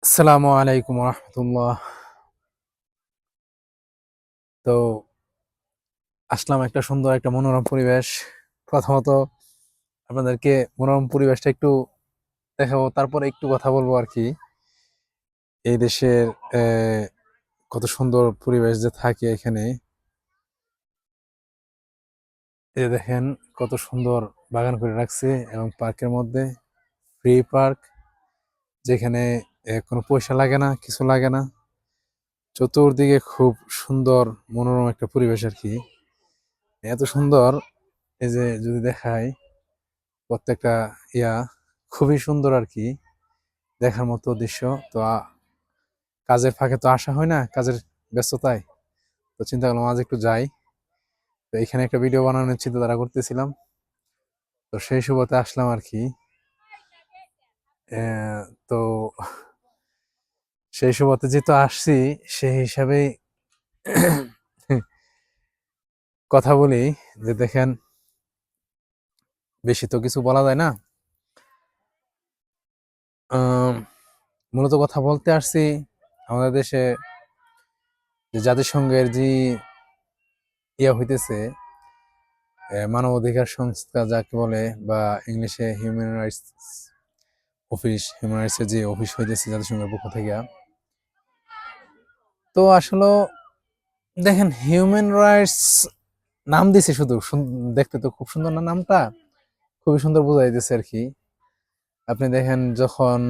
আসসালামু আলাইকুম রহমতুল্লাহ। তো আসলাম একটা সুন্দর একটা মনোরম পরিবেশ। প্রথমত আপনাদেরকে মনোরম পরিবেশটা একটু দেখাবো, তারপরে একটু কথা বলবো আর কি। এই দেশের কত সুন্দর পরিবেশ যে থাকে এখানে। এই যে দেখেন কত সুন্দর বাগান করে রাখছে, এবং পার্কের মধ্যে ফ্রি পার্ক, যেখানে কোনো পয়সা লাগে না, কিছু লাগে না। চতুর্দিকে খুব সুন্দর মনোরম একটা পরিবেশ আর কি। এত সুন্দর, এই যে যদি দেখায় প্রত্যেকটা ইয়া খুবই সুন্দর আর কি, দেখার মতো দৃশ্য। তো কাজের ফাঁকে তো আসা হয় না, কাজের ব্যস্ততায়। তো চিন্তা করলাম আজ একটু যাই। তো এখানে একটা ভিডিও বানানোর চিন্তাধারা করতেছিলাম, তো সেই সুবাদে আসলাম আর কি। তো সেই সুবাদে যেহেতু আসছি, সেই হিসাবে কথা বলি। যে দেখেন, বেশি তো কিছু বলা যায় না। আম, মূলত কথা বলতে আসছি আমাদের দেশে যে জাতিসংঘের যে ইয়া হইতেছে, মানবাধিকার সংস্থা যাকে বলে, বা ইংলিশে হিউম্যান রাইটস অফিস, হিউম্যান রাইটসের যে অফিস হইতেছে জাতিসংঘের পক্ষ থেকে। তো আসলে দেখেন, হিউম্যান রাইটস নাম দিছে শুধু, দেখতে তো খুব সুন্দর না নামটা, খুবই সুন্দর বোঝাই দিচ্ছে আর কি। আপনি দেখেন, যখন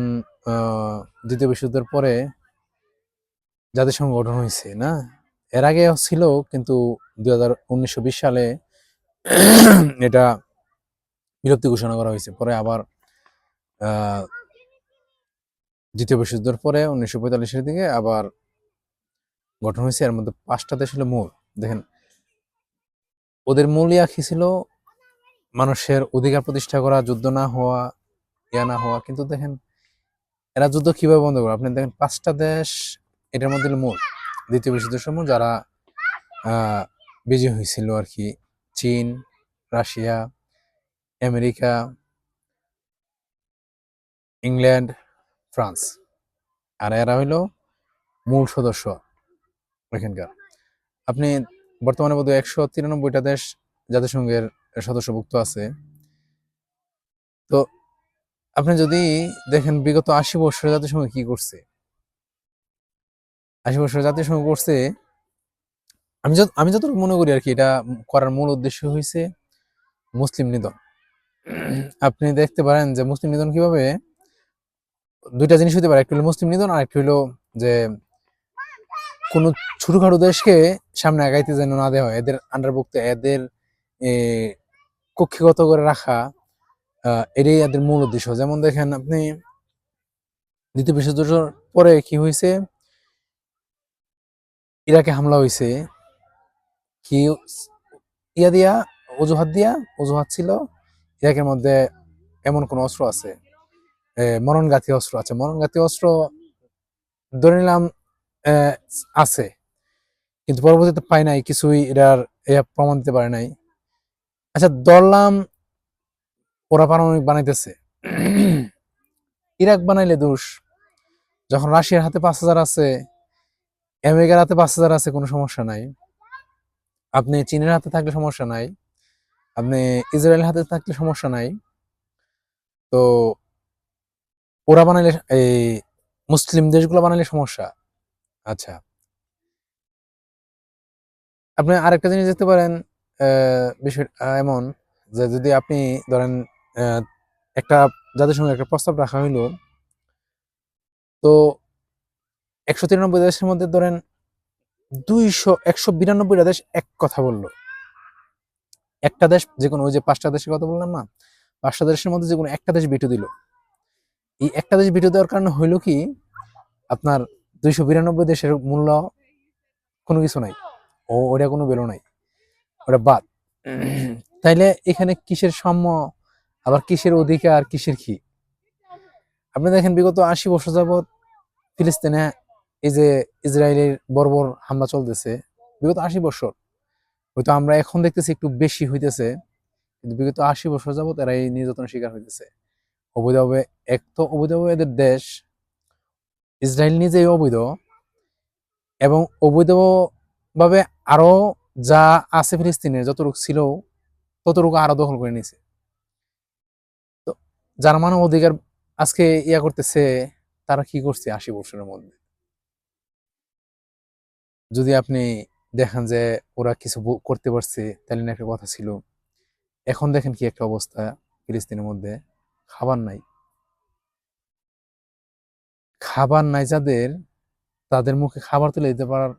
দ্বিতীয় বিশ্বযুদ্ধের পরে জাতিসংঘ গঠন হয়েছে না, এর আগে ছিল, কিন্তু 1920 সালে এটা বিলুপ্তি ঘোষণা করা হয়েছে। পরে আবার আহ দ্বিতীয় বিশ্বযুদ্ধের পরে 1945-এর দিকে আবার গঠন হয়েছে। এর মধ্যে 5টা দেশ হলো মূল। দেখেন, ওদের মূল ইয়া কি ছিল? মানুষের অধিকার প্রতিষ্ঠা করা, যুদ্ধ না হওয়া, ইয়া না হওয়া। কিন্তু দেখেন, এরা যুদ্ধ কিভাবে বন্ধ করে? আপনি দেখেন, 5টা দেশ এটার মধ্যে মূল দ্বিতীয় বিশ্বযুদ্ধের সময় যারা আহ বিজয়ী হয়েছিল আর কি: চীন, রাশিয়া, আমেরিকা, ইংল্যান্ড, ফ্রান্স। আর এরা হইল মূল সদস্য ওইখানকার। আপনি বর্তমানে বোধহয় 193টা দেশ জাতিসংঘের সদস্যভুক্ত আছে। তো আপনি যদি দেখেন, বিগত 80 বছরে জাতিসংঘ কি করছে, 80 বছরে জাতিসংঘ করছে, আমি যতটুকু মনে করি আর কি, এটা করার মূল উদ্দেশ্য হয়েছে মুসলিম নিধন। আপনি দেখতে পারেন যে মুসলিম নিধন কিভাবে, দুইটা জিনিস হতে পারে: একটা হলো মুসলিম নিধন, আর একটা হলো যে কোন ছোটখাটো দেশকে সামনে আগাইতে যেন না দেওয়া হয়, এদের আন্ডারভুক্ত, এদের কক্ষিগত করে রাখা। এটাই এদের মূল উদ্দেশ্য। যেমন দেখেন আপনি, দ্বিতীয় বিশ্বযুদ্ধের পরে কি হয়েছে, ইরাকে হামলা হয়েছে। কি ইয়া দিয়া, অজুহাত দিয়া, অজুহাত ছিল ইরাকের মধ্যে এমন কোন অস্ত্র আছে, মরণঘাতী অস্ত্র আছে। মরণঘাতী অস্ত্র ধরে নিলাম আহ, আছে, কিন্তু পরবর্তীতে পাই নাই, কিছুই এটার প্রমাণ দিতে পারে নাই। আচ্ছা, ধরলাম ওরা পারমাণবিক বানাইতেছে, ইরাক বানাইলে দোষ। যখন রাশিয়ার হাতে 5,000 আছে, আমেরিকার হাতে 5,000 আছে, কোনো সমস্যা নাই। আপনি চীনের হাতে থাকলে সমস্যা নাই, আপনি ইসরায়েলের হাতে থাকলে সমস্যা নাই। তো ওরা বানাইলে, এই মুসলিম দেশগুলো বানাইলে সমস্যা। আচ্ছা, আপনি আরেকটা জিনিস দেখতে পারেন। বিষয় এমন যে, যদি আপনি ধরেন আহ, একটা জাতিসংঘে একটা প্রস্তাব রাখা হইলো, তো 193 দেশের মধ্যে ধরেন 192টা দেশ এক কথা বললো। একটা দেশ, যে কোনো, ওই যে 5টা দেশের কথা বললাম না, 5টা দেশের মধ্যে যে কোনো একটা দেশ ভেটো দিল। এই একটা দেশ ভেটো দেওয়ার কারণে হইলো কি, আপনার 292 দেশের মূল্য কোনো কিছু নাই, ওটা কোনো ভ্যালু নাই, ওটা বাদ। তাইলে এখানে কিসের সাম্য, আবার কিসের অধিকার, কিসের কি? আপনি দেখেন, বিগত 80 বছর যাবৎ ফিলিস্তিনে এই যে ইসরায়েলের বর্বর হামলা চলতেছে, বিগত 80 বছর। হয়তো আমরা এখন দেখতেছি একটু বেশি হইতেছে, কিন্তু বিগত 80 বছর যাবৎ এরা এই নির্যাতনের শিকার হইতেছে অবৈধভাবে। এক তো অবৈধভাবে এদের দেশ, ইসরায়েল নিজেই অবৈধ, এবং অবৈধভাবে আরো যা আছে ফিলিস্তিনের যতটুকু ছিল ততটুকু আরো দখল করে নিছে। তো যারা মানব অধিকার আজকে ইয়া করতেছে, তারা কি করছে 80 বছরের মধ্যে? যদি আপনি দেখেন যে ওরা কিছু করতে পারছে, তাহলে না একটা কথা ছিল। এখন দেখেন কি একটা অবস্থা ফিলিস্তিনের মধ্যে। খাবার নাই, খাবার নাই যাদের, তাদের মুখে খাবার তুলে দিতে পারার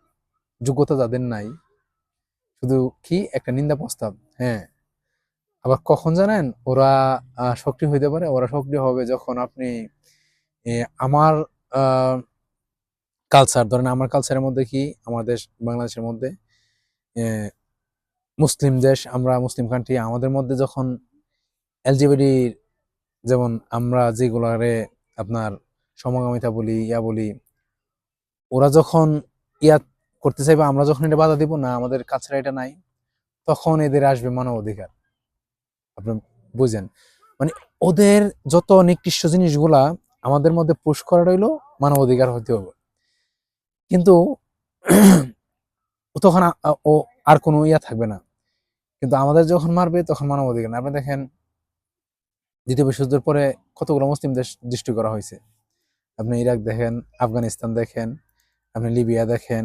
যোগ্যতা যাদের নাই, শুধু কি একটা নিন্দা প্রস্তাব। হ্যাঁ, আবার কখন জানেন ওরা সক্রিয় হইতে পারে? ওরা সক্রিয় হবে যখন আপনি আমার কালচার ধরেন, আমার কালচারের মধ্যে কি, আমার দেশ বাংলাদেশের মধ্যে মুসলিম দেশ, আমরা মুসলিম কান্ট্রি, আমাদের মধ্যে যখন এলজিবিটি, যেমন আমরা যেগুলারে আপনার সমকামিতা বলি, ইয়া বলি, ওরা যখন ইয়া করতে চাইবে, আমরা যখন এটা বাধা দিব না, আমাদের কাছে এটা নাই, তখন এদের আসবে মানব অধিকার। আপনি বুঝেন, মানে ওদের যত নিকৃষ্ট জিনিসগুলা আমাদের মধ্যে পুশ করা রইলো মানব অধিকার হতে হবে। কিন্তু তখন ও আর কোনো ইয়া থাকবে না। কিন্তু আমাদের যখন মারবে তখন মানব অধিকার না। আপনি দেখেন দ্বিতীয় বিশ্বযুদ্ধের পরে কতগুলো মুসলিম দেশ দৃষ্টি করা হয়েছে। আপনি ইরাক দেখেন, আফগানিস্তান দেখেন, আপনি লিবিয়া দেখেন।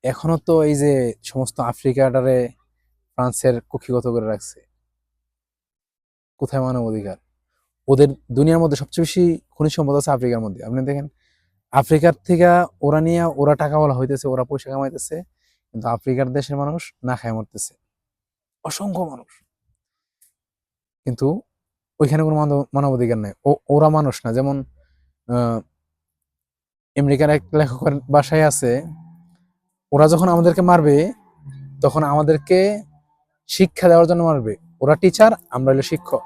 এখনো তো এই যে সমস্ত আফ্রিকাটারে ফ্রান্সের কুক্ষিগত করে রাখছে। কোথায় মানব অধিকার? ওদের দুনিয়ার মধ্যে সবচেয়ে বেশি খনিজ সম্পদ আছে আফ্রিকার মধ্যে। আপনি দেখেন আফ্রিকার থেকে ওরা নিয়ে ওরা টাকা বলা হইতেছে, ওরা পয়সা কামাইতেছে, কিন্তু আফ্রিকার দেশের মানুষ না খায় মরতেছে, অসংখ্য মানুষ। কিন্তু ওইখানে কোনো মানবাধিকার নাই। ওরা মানুষ না। যেমন আহ, আমেরিকার এক লেখকের বাসায় আছে, ওরা যখন আমাদেরকে মারবে তখন আমাদেরকে শিক্ষা দেওয়ার জন্য মারবে। ওরা টিচার, আমরা হইলো শিক্ষক,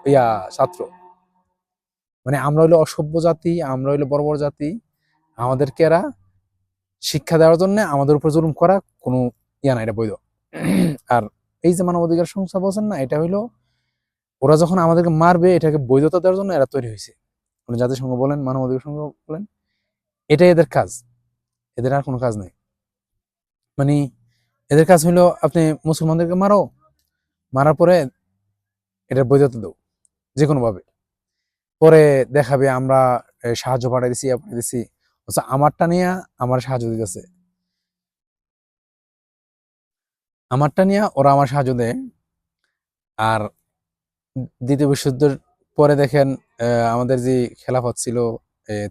ছাত্র। মানে আমরা হইলো অসভ্য জাতি, আমরা হইলো বর্বর জাতি, আমাদেরকে এরা শিক্ষা দেওয়ার জন্য আমাদের উপর জুলুম করা কোনো ইয়া না, এটা বৈধ। আর এই যে মানবাধিকার সংস্থা বলছেন না, এটা হইলো ওরা যখন আমাদেরকে মারবে এটাকে বৈধতা দেওয়ার জন্য এরা তৈরি হয়েছে। জাতিসংঘ বলেন, মানবাধিকার সংঘ বলেন, এটাই এদের কাজ। এদের আর কোনো কাজ নেই। মানে এদের কাজ হইলো আপনি মুসলমানদেরকে মারো, মারার পরে এটার বৈধতা দাও যে কোনো ভাবে, পরে দেখাবে আমরা সাহায্য পাঠাই দিছি, পাঠাই দিছি। আচ্ছা, আমারটা নিয়ে আমার সাহায্য দিতেছে, আমারটা নিয়ে ওরা আমার সাহায্য দেয়। আর দ্বিতীয় বিশ্বযুদ্ধের পরে দেখেন আমাদের যে খেলাফত ছিল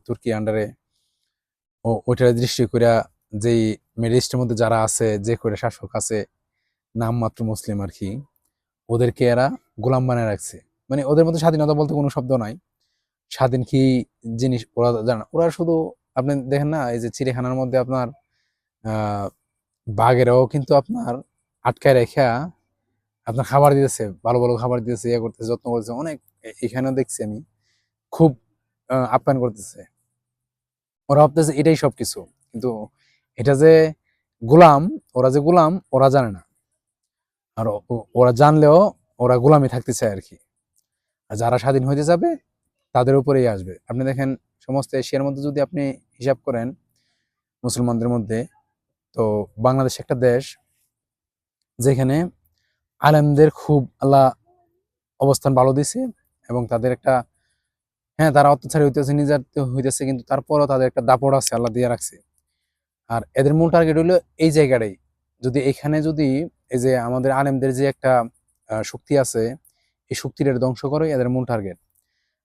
তুর্কি আন্ডারে, ওইটার দৃষ্টি কইরা যেই মিডল ইস্টের মধ্যে যারা আছে, যে করে শাসক আছে নামমাত্র মুসলিম আর কি, ওদেরকে এরা গোলাম বানায় রাখছে। মানে ওদের মধ্যে স্বাধীনতা বলতে কোনো শব্দ নাই। স্বাধীন কি জিনিস ওরা জানা, ওরা শুধু আপনি দেখেন না, এই যে চিড়িয়াখানার মধ্যে আপনার আহ বাঘেরাও কিন্তু আপনার আটকায় রেখা আপনার খাবার দিতেছে, ভালো ভালো খাবার দিতেছে, ইয়ে করতেছে, যত্ন করতেছে অনেক। এখানেও দেখছি আমি, খুব আপ্যায়ন করতেছে। ওরা ভাবতেছে এটাই সবকিছু, কিন্তু এটা যে গোলাম, ওরা যে গোলাম ওরা জানে না। আর ওরা জানলেও ওরা গোলামি থাকতে চায় আর কি। আর যারা স্বাধীন হইতে যাবে তাদের উপরেই আসবে। আপনি দেখেন সমস্ত এশিয়ার মধ্যে যদি আপনি হিসাব করেন মুসলমানদের মধ্যে, তো বাংলাদেশ একটা দেশ যেখানে আলেমদের খুব আল্লাহ অবস্থান ভালো দিছে, এবং তাদের একটা, হ্যাঁ তারা অত্যাচারী হইতেছে, নির্যাতিত হইতেছে, কিন্তু তারপরও তাদের একটা দাপট আছে, আল্লাহ দিয়ে রাখছে। আর এদের মূল টার্গেট হইলো এই জায়গাটাই। যদি এখানে যদি এই যে আমাদের আলেমদের যে একটা শক্তি আছে, এই শক্তিটা ধ্বংস করে এদের মূল টার্গেট।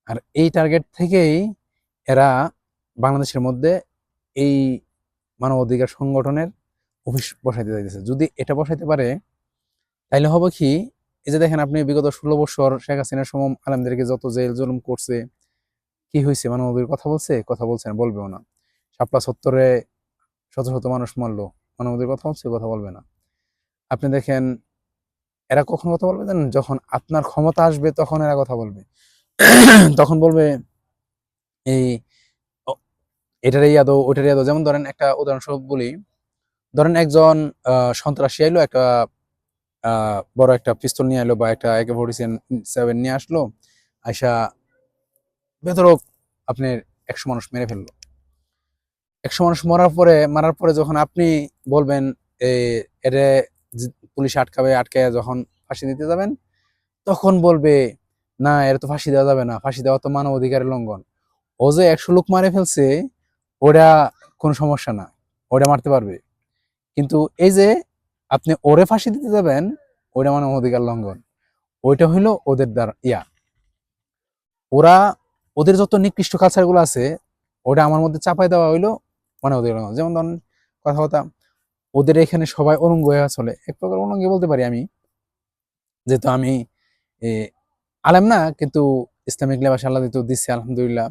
আর এই টার্গেট থেকেই এরা বাংলাদেশের মধ্যে এই মানবাধিকার সংগঠনের অফিস বসাইতে চাইতেছে। যদি এটা বসাইতে পারে তাইলে হবে কি, এই যে দেখেন আপনি বিগত 16 বছর শেখ হাসিনার সময় আলেমদেরকে যত জেল জুলুম করছে, কি হয়েছে? মানবাধিকার কথা বলছে? কথা বলছে না, বলবেও না। শাপলা চত্বরে শত শত মানুষ মারলো, মানবাধিকার কথা বলছে? কথা বলবে না। আপনি দেখেন এরা কখন কথা বলবে জানেন? যখন আপনার ক্ষমতা আসবে তখন এরা কথা বলবে। তখন বলবে এই এটারই ইয়াদো ওইটারই ইয়াদো। যেমন ধরেন একটা উদাহরণস্বরূপ বলি, ধরেন একজন সন্ত্রাসী আইলো, একটা বড় একটা পিস্তল নিয়ে আইলো বা একটা AK-47 নিয়ে আসলো, আইসা ভেতরক আপনার 100 মানুষ মেরে ফেললো। একশো মানুষ মারার পরে যখন আপনি বলবেন এরে পুলিশ আটকে যখন ফাঁসি দিতে যাবেন, তখন বলবে না, এর তো ফাঁসি দেওয়া যাবে না, ফাঁসি দেওয়া তো মানব অধিকারের লঙ্ঘন। ও যে 100 লোক মারে ফেলছে, ওটা কোনো সমস্যা না, ওটা মারতে পারবে। কিন্তু এই যে আপনি ওরে ফাঁসি দিতে যাবেন, ওইটা মানব অধিকার লঙ্ঘন। ওইটা হইলো ওদের দ্বারা ওরা ওদের যত নিকৃষ্ট কালচার গুলো আছে, ওটা আমার মধ্যে চাপাই দেওয়া হইলো মানব অধিকার লঙ্ঘন। যেমন ধরেন কথা কথা, ওদের এখানে সবাই অলঙ্গ হয়ে চলে, এক প্রকার অলঙ্গে বলতে পারি আমি, যেহেতু আমি আলেম না, কিন্তু ইসলামিক লেবাস আল্লাহ তো দিচ্ছে আলহামদুলিল্লাহ।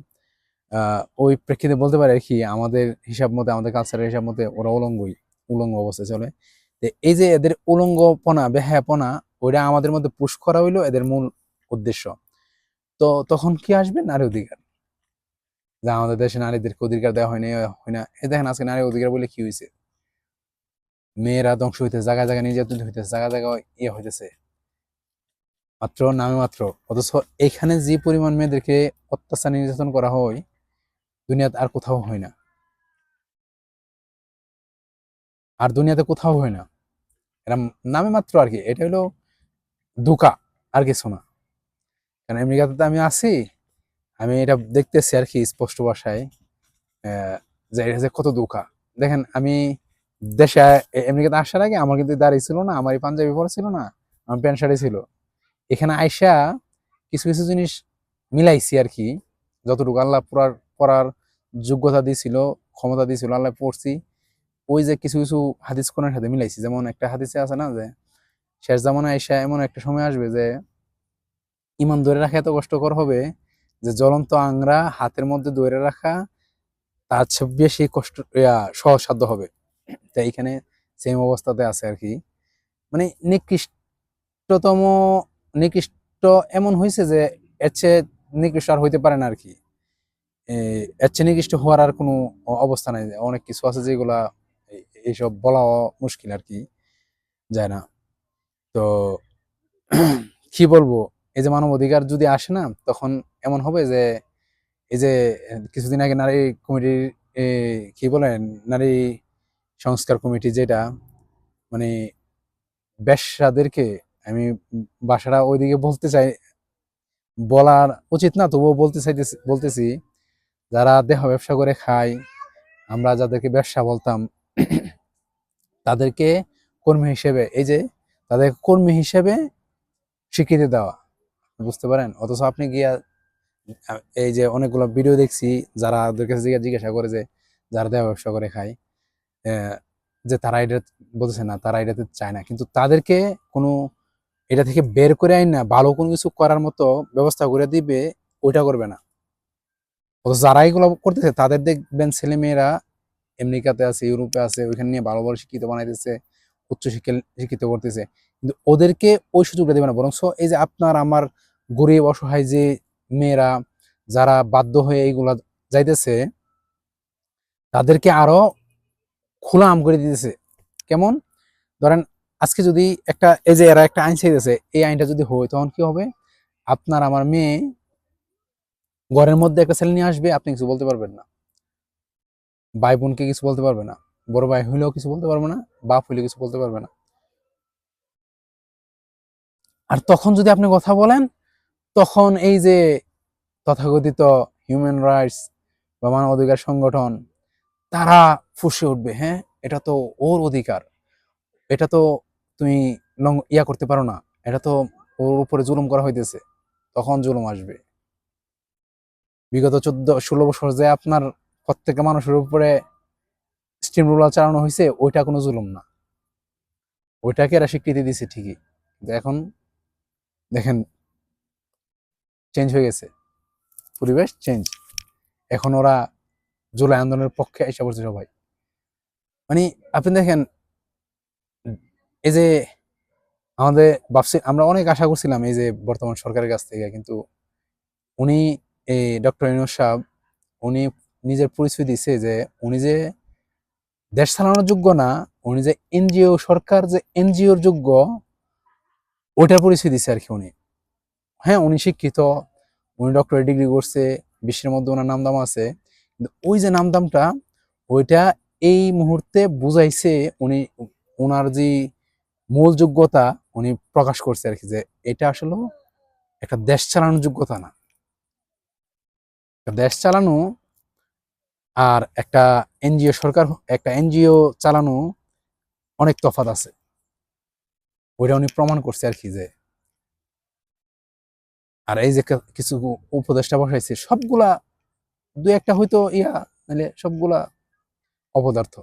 ওই প্রেক্ষিতে বলতে পারে কি, আমাদের হিসাব মতে, আমাদের কালচারের হিসাব মতে ওরা উলঙ্গ অবস্থায় চলে। এই যে এদের উলঙ্গপনা, বেহায়াপনা, ওইটা আমাদের মধ্যে পুশ করা হইলো এদের মূল উদ্দেশ্য। তো তখন কি আসবে? নারী অধিকার, যা আমাদের দেশে নারীদেরকে অধিকার দেওয়া হয় না। এই দেখেন আজকে নারী অধিকার বলে কি হয়েছে, মেয়েরা ধ্বংস হইতেছে, জায়গায় জায়গায় নির্যাতন হইতেছে, জায়গায় জায়গায় হইতেছে, মাত্র নামে মাত্র। অথচ এখানে যে পরিমাণ মেয়েদেরকে অত্যাচার নির্যাতন করা হয়, দুনিয়াতে আর কোথাও হয় না, আর দুনিয়াতে কোথাও হয় না। এরা নামে মাত্র আর কি, এটা হলো ধোঁকা, আর কিছু না। কারণ আমেরিকাতে তো আমি আছি, আমি এটা দেখতেছি আর কি স্পষ্ট ভাষায়, যে এটা যে কত ধোঁকা। দেখেন আমি দেশে আমেরিকাতে আসার আগে আমার কিন্তু দাড়ি ছিল না, আমার পাঞ্জাবি পরা ছিল না, আমার প্যান্ট শাড়ি ছিল। এখানে আইসা কিছু কিছু জিনিস মিলাইছি আর কি, যতটুকু আল্লাহ পড়ার যোগ্যতা দিয়েছিল, ক্ষমতা দিয়েছিল, আল্লাহ পড়ছি। ওই যে কিছু কিছু হাদিস কোরআনের সাথে মিলাইছি। যেমন একটা হাদিসে আছে না, যে শেষ জামানায় আইসা এমন একটা সময় আসবে যে ইমান ধরে রাখা এত কষ্টকর হবে যে জ্বলন্ত আংরা হাতের মধ্যে ধরে রাখা তার চেয়ে বেশি কষ্ট, সহজসাধ্য হবে। তাই এখানে সেম অবস্থাতে আছে আর কি। মানে নিকৃষ্টতম, নিকৃষ্ট এমন হয়েছে যে এর চেয়ে নিকৃষ্ট আর হইতে পারে না আর কি। এর চেয়ে নিকৃষ্ট হওয়ার আর কোনো অবস্থা নাই। অনেক কিছু আছে যেগুলা এইসব বলা মুশকিল আর কি, যায় না। তো কি বলবো, এই যে মানব অধিকার যদি আসে না, তখন এমন হবে যে এই যে কিছুদিন আগে নারী কমিটির, কি বলেন, নারী সংস্কার কমিটি, যেটা মানে বেশ্যাদেরকে, আমি বাসাটা ওইদিকে বলতে চাই, বলার উচিত না, তবুও বলতেছি, যারা দেহ ব্যবসা করে খায়, আমরা যাদেরকে ব্যবসা বলতাম, তাদেরকে কর্মী হিসেবে, এই যে তাদের কর্মী হিসেবে স্বীকৃতি দেওয়া, বুঝতে পারেন? অথচ আপনি গিয়া এই যে অনেকগুলো ভিডিও দেখছি, যারা ওদের কাছে জিজ্ঞাসা করে যে যারা দেহ ব্যবসা করে খায়, যে তারা এটা বলতেছে না, তারা এটাতে চায় না, কিন্তু তাদেরকে কোনো এটা থেকে বের করে আইন না ভালো কোনো কিছু করার মতো ব্যবস্থা করে দিবে, ওইটা করবে না। অথচ যারা এগুলো করতেছে তাদের দেখবেন ছেলে মেয়েরা আমেরিকাতে আছে, ইউরোপে আছে, ওইখানে নিয়ে ভালো ভালো শিক্ষিত বানাইতেছে, উচ্চ শিক্ষিত করতেছে, কিন্তু ওদেরকে ওই সুযোগটা দেবে না। বরং এই যে আপনার আমার গরিব অসহায় যে মেয়েরা, যারা বাধ্য হয়ে এইগুলা যাইতেছে, তাদেরকে আরো খোলা আম করে দিতেছে। কেমন? ধরেন আজকে যদি একটা, এই যে এরা একটা আইন চাইতেছে, এই আইনটা যদি হয়, তখন কি হবে? আপনার আমার মেয়ে ঘরের মধ্যে একটা ছেলে নিয়ে আসবে, আপনি কিছু বলতে পারবেন না, ভাই বোনকে কিছু বলতে পারবে না, বড় ভাই হইলেও কিছু বলতে পারবে না, বাপ হইলেও কিছু বলতে পারবে না। আর তখন যদি আপনি কথা বলেন, তখন এই যে তথাকথিত হিউম্যান রাইটস বা মানব অধিকার সংগঠন, তারা ফুঁসে উঠবে, হ্যাঁ এটা তো ওর অধিকার, এটা তো তুমি করতে পারো না, এটা তো ওর উপরে জুলুম করা হইতেছে। তখন জুলুম আসবে। বিগত 14-16 বছর যে আপনার প্রত্যেকটা মানুষের উপরে স্টিম রোলার চালানো হয়েছে, ওইটা কোনো জুলুম না, ওইটাকে এরা স্বীকৃতি দিছে ঠিকই, কিন্তু এখন দেখেন চেঞ্জ হয়ে গেছে, পরিবেশ চেঞ্জ। এখন ওরা জুলাই আন্দোলনের পক্ষে এসে পড়ছে সবাই। মানে আপনি দেখেন, এই যে আমাদের ভাবছি, আমরা অনেক আশা করছিলাম এই যে বর্তমান সরকারের কাছ থেকে, কিন্তু উনি, এই ডক্টর ইউনূস সাহেব, উনি নিজের পরিচয় দিছে যে উনি যে দেশ চালানোর যোগ্য না, উনি যে এনজিও, সরকার যে এনজিওর যোগ্য, ওইটার পরিচয় দিছে আর কি উনি। হ্যাঁ উনি শিক্ষিত, উনি ডক্টরেট ডিগ্রি করছে, বিশ্বের মধ্যে ওনার নামদাম আছে, কিন্তু ওই যে নামদামটা, ওইটা এই মুহূর্তে বুঝাইছে উনি, ওনার যে মূল যোগ্যতা উনি প্রকাশ করছে আর কি, যে এটা আসলে একটা দেশ চালানোর যোগ্যতা না। দেশ চালানো আর একটা এনজিও, সরকার একটা এনজিও চালানো অনেক তফাৎ আছে। ওইটা উনি প্রমাণ করছে আর কি। যে আর এই যে কিছু উপদেষ্টা বসাইছে সবগুলা দুই একটা হয়তো মানে সবগুলা অপদার্থ,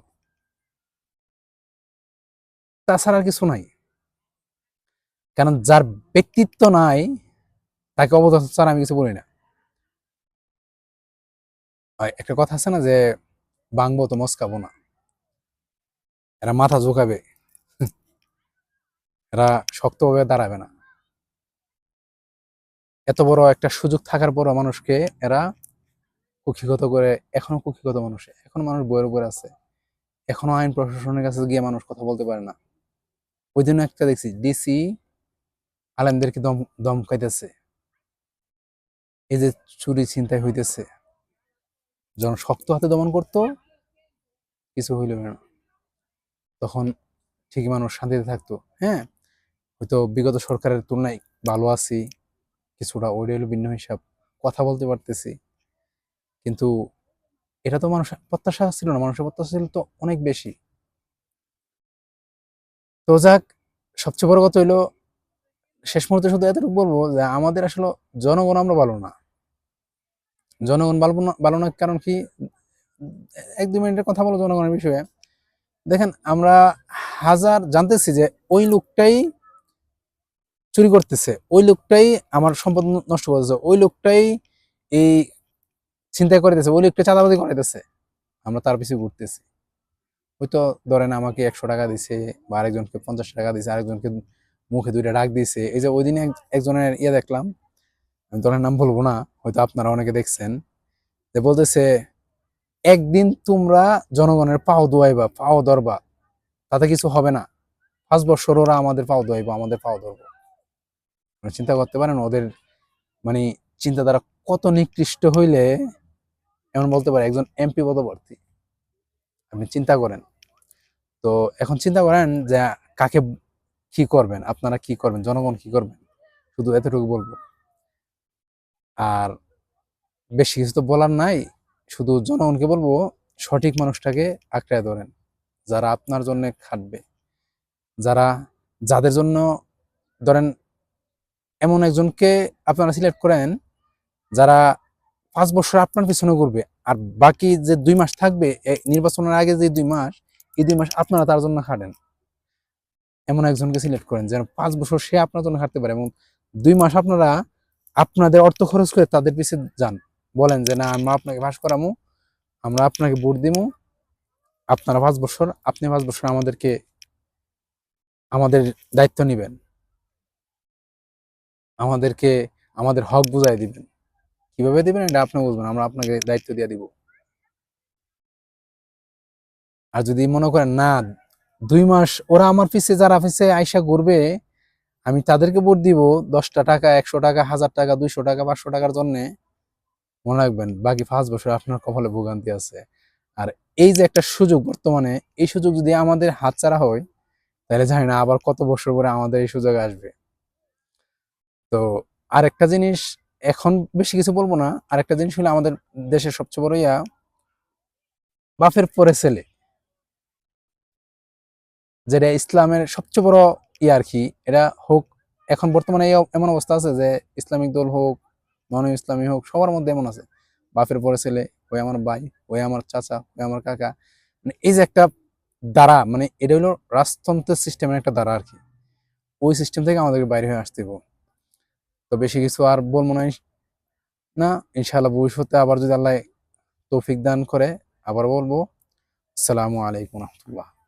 তাছাড়া আর কিছু নাই। কারণ যার ব্যক্তিত্ব নাই তাকে অপদার্থ ছাড়া আমি কিছু বলি না। একটা কথা আছে না যে বাংবো তো মস্কাবো না, এরা মাথা ঝুঁকাবে, এরা শক্তভাবে দাঁড়াবে না। এত বড় একটা সুযোগ থাকার পরও মানুষকে এরা কুক্ষিগত করে, এখনো কুক্ষিগত মানুষ, এখনো মানুষ বইয়ের উপরে আছে, এখনো আইন প্রশাসনের কাছে গিয়ে মানুষ কথা বলতে পারে না। ওই জন্য একটা দেখছি ডিসি আলেমদেরকে দমকাইতেছে, এই যে চুরি ছিনতাই হইতেছে, যখন শক্ত হাতে দমন করতো কিছু হইল না, তখন ঠিকই মানুষ শান্তিতে থাকতো। হ্যাঁ, হয়তো বিগত সরকারের তুলনায় ভালো আছি কিছুটা, ওইটা হলো ভিন্ন হিসাব, কথা বলতে পারতেছি, কিন্তু এটা তো মানুষ প্রত্যাশা ছিল না, মানুষের প্রত্যাশা ছিল তো অনেক বেশি। তো যাক, সবচেয়ে বড় কথা হইলো শেষ মুহূর্তে শুধু এতটুকু বলবো যে আমাদের আসলে জনগণ আমরা ভালো না। জনগণ ভালো না কারণ কি, এক দুই মিনিটের কথা বলো জনগণের বিষয়ে। দেখেন, আমরা হাজার জানতেছি যে ওই লোকটাই চুরি করতেছে, ওই লোকটাই আমার সম্পদ নষ্ট করতেছে, ওই লোকটাই এই চিন্তা করতেছে, ওই লোকটা চাঁদাবাজি করাইতেছে, আমরা তার পিছু ঘুরতেছি। হয়তো ধরেন আমাকে 100 টাকা দিছে, বা আরেকজনকে 50 টাকা দিছে, আরেকজনকে মুখে দুইটা ডাক দিছে। এই যে ওই দিনে একজনের দেখলাম, আমি ধরেন নাম বলবো না, হয়তো আপনারা অনেকে দেখছেন, যে বলতেছে একদিন তোমরা জনগণের পাও দোয়াইবা, পাও ধরবা, তাতে কিছু হবে না, 5 বছর ওরা আমাদের পাও দোয়াইবো, আমাদের পাও ধরবো। চিন্তা করতে পারেন ওদের মানে চিন্তাধারা কত নিকৃষ্ট হইলে এমন বলতে পারে একজন এমপি পদপ্রার্থী। আপনি চিন্তা করেন। তো এখন চিন্তা করেন যে কাকে কি করবেন, আপনারা কি করবেন, জনগণ কি করবেন, শুধু এতটুকু বলবো। আর বেশি কিছু তো বলার নাই, শুধু জনগণকে বলবো সঠিক মানুষটাকে আঁকড়ায় ধরেন, যারা আপনার জন্য খাটবে, যারা যাদের জন্য ধরেন এমন একজনকে আপনারা সিলেক্ট করেন যারা 5 বছর আপনার পিছনে করবে, আর বাকি যে 2 মাস থাকবে নির্বাচনের আগে, যে 2 মাস, এই 2 মাস আপনারা তার জন্য খাটেন। এমন একজনকে সিলেক্ট করেন যেন 5 বছর সে আপনার জন্য খাটতে পারে, এবং 2 মাস আপনারা আপনাদের অর্থ খরচ করে তাদের পিছিয়ে যান, বলেন যে না আমরা আপনাকে পাস করামু, আমরা আপনাকে ভোট দিমু, আপনারা 5 বছর, আপনি 5 বছর আমাদেরকে আমাদের দায়িত্ব নিবেন, আমাদেরকে আমাদের হক বুঝাই দিবেন। কিভাবে দিবেন এটা আপনি বুঝবেন, আমরা আপনাকে দায়িত্ব দিয়ে দিব। আর যদি মনে করেন না 2 মাস ওরা আমার পিছে, যারা পিছে আইসা ঘুরবে, আমি তাদেরকে ভোট দিব 10টা টাকা, 100 টাকা, 1000 টাকা, 200 টাকা, 500 টাকার জন্য, মনে রাখবেন বাকি 5 বছর আপনার কপালে ভোগান্তি আছে। আর এই যে একটা সুযোগ বর্তমানে, এই সুযোগ যদি আমাদের হাতছাড়া হয়, তাহলে জানি না আবার কত বছর পরে আমাদের এই সুযোগ আসবে। তো আরেকটা জিনিস, এখন বেশি কিছু বলবো না, আরেকটা জিনিস হলো আমাদের দেশের সবচেয়ে বড় বাপের পরে ছেলে, যেটা ইসলামের সবচেয়ে বড় আর কি, এটা হোক এখন বর্তমানে এমন অবস্থা আছে যে ইসলামিক দল হোক, নন ইসলামী হোক, সবার মধ্যে এমন আছে বাপের পরে ছেলে, ওই আমার ভাই, ওই আমার চাচা, ওই আমার কাকা, মানে এই যে একটা দ্বারা, মানে এটা হলো রাজতন্ত্রের সিস্টেমের একটা দ্বারা আর কি। ওই সিস্টেম থেকে আমাদেরকে বাইরে হয়ে আসতে হবে। তো বেশি কিছু আর বলবো না, ইনশাআল্লাহ ভবিষ্যতে আবার যদি আল্লাহ তৌফিক দান করে আবার বলবো। আসসালামু আলাইকুম রহমতুল্লাহ।